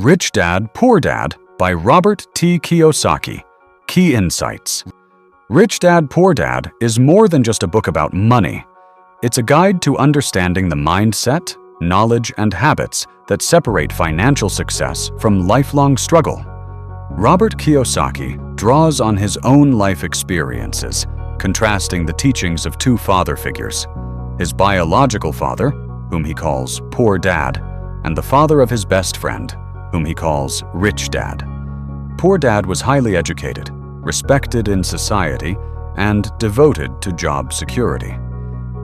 Rich Dad, Poor Dad by Robert Kiyosaki. Key Insights. Rich Dad, Poor Dad is more than just a book about money. It's a guide to understanding the mindset, knowledge, and habits that separate financial success from lifelong struggle. Robert Kiyosaki draws on his own life experiences, contrasting the teachings of two father figures: his biological father, whom he calls Poor Dad, and the father of his best friend, whom he calls Rich Dad. Poor Dad was highly educated, respected in society, and devoted to job security.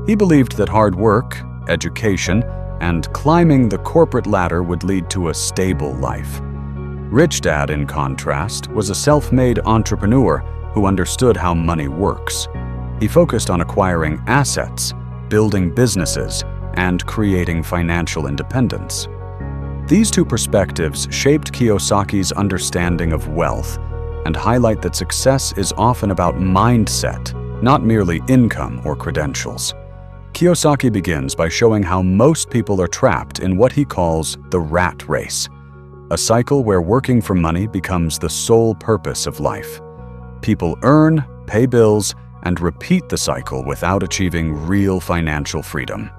He believed that hard work, education, and climbing the corporate ladder would lead to a stable life. Rich Dad, in contrast, was a self-made entrepreneur who understood how money works. He focused on acquiring assets, building businesses, and creating financial independence. These two perspectives shaped Kiyosaki's understanding of wealth and highlight that success is often about mindset, not merely income or credentials. Kiyosaki begins by showing how most people are trapped in what he calls the rat race, a cycle where working for money becomes the sole purpose of life. People earn, pay bills, and repeat the cycle without achieving real financial freedom.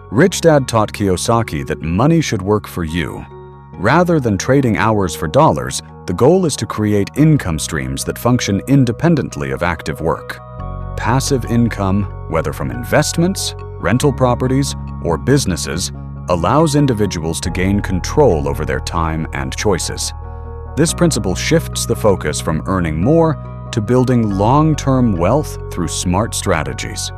Rich Dad taught Kiyosaki that money should work for you. Rather than trading hours for dollars, the goal is to create income streams that function independently of active work. Passive income, whether from investments, rental properties, or businesses, allows individuals to gain control over their time and choices. This principle shifts the focus from earning more to building long-term wealth through smart strategies.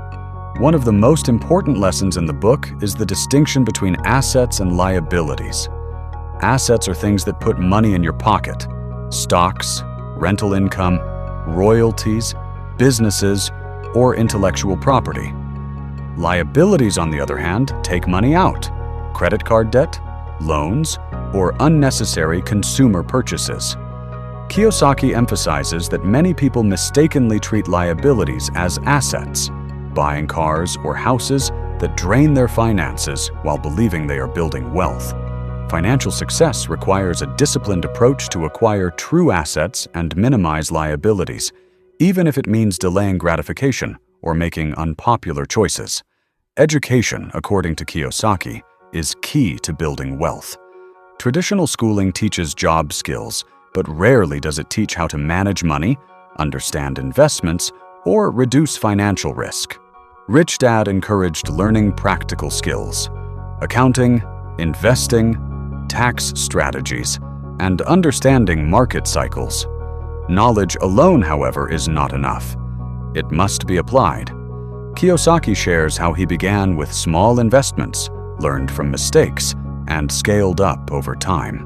One of the most important lessons in the book is the distinction between assets and liabilities. Assets are things that put money in your pocket: stocks, rental income, royalties, businesses, or intellectual property. Liabilities, on the other hand, take money out: credit card debt, loans, or unnecessary consumer purchases. Kiyosaki emphasizes that many people mistakenly treat liabilities as assets, buying cars or houses that drain their finances while believing they are building wealth. Financial success requires a disciplined approach to acquire true assets and minimize liabilities, even if it means delaying gratification or making unpopular choices. Education, according to Kiyosaki, is key to building wealth. Traditional schooling teaches job skills, but rarely does it teach how to manage money, understand investments, or reduce financial risk. Rich Dad encouraged learning practical skills: accounting, investing, tax strategies, and understanding market cycles. Knowledge alone, however, is not enough. It must be applied. Kiyosaki shares how he began with small investments, learned from mistakes, and scaled up over time.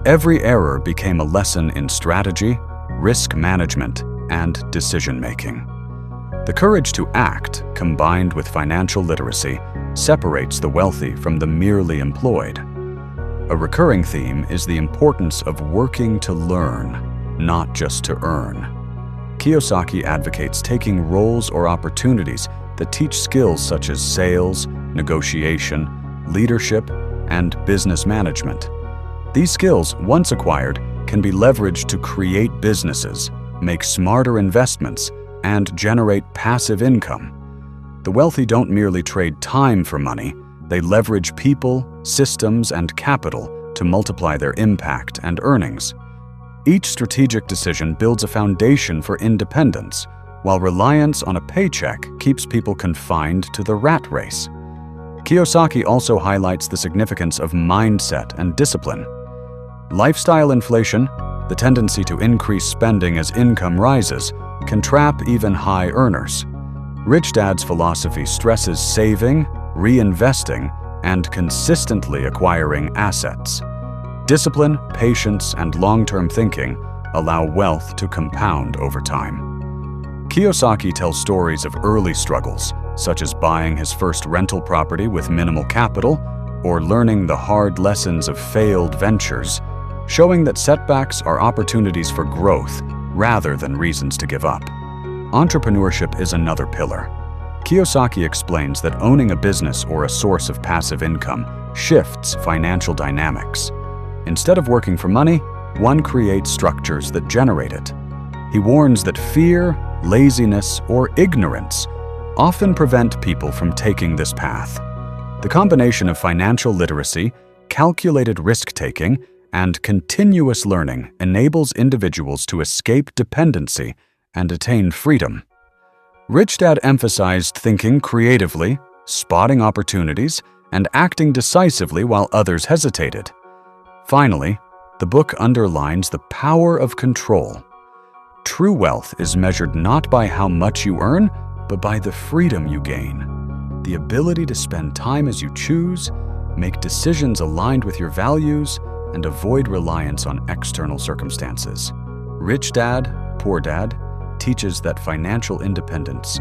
Every error became a lesson in strategy, risk management, and decision-making. The courage to act, combined with financial literacy, separates the wealthy from the merely employed. A recurring theme is the importance of working to learn, not just to earn. Kiyosaki advocates taking roles or opportunities that teach skills such as sales, negotiation, leadership, and business management. These skills, once acquired, can be leveraged to create businesses, make smarter investments, and generate passive income. The wealthy don't merely trade time for money, they leverage people, systems, and capital to multiply their impact and earnings. Each strategic decision builds a foundation for independence, while reliance on a paycheck keeps people confined to the rat race. Kiyosaki also highlights the significance of mindset and discipline. Lifestyle inflation, the tendency to increase spending as income rises, can trap even high earners. Rich Dad's philosophy stresses saving, reinvesting, and consistently acquiring assets. Discipline, patience, and long-term thinking allow wealth to compound over time. Kiyosaki tells stories of early struggles, such as buying his first rental property with minimal capital or learning the hard lessons of failed ventures, showing that setbacks are opportunities for growth rather than reasons to give up. Entrepreneurship is another pillar. Kiyosaki explains that owning a business or a source of passive income shifts financial dynamics. Instead of working for money, one creates structures that generate it. He warns that fear, laziness, or ignorance often prevent people from taking this path. The combination of financial literacy, calculated risk-taking, and continuous learning enables individuals to escape dependency and attain freedom. Rich Dad emphasized thinking creatively, spotting opportunities, and acting decisively while others hesitated. Finally, the book underlines the power of control. True wealth is measured not by how much you earn, but by the freedom you gain. The ability to spend time as you choose, make decisions aligned with your values, and avoid reliance on external circumstances. Rich Dad, Poor Dad teaches that financial independence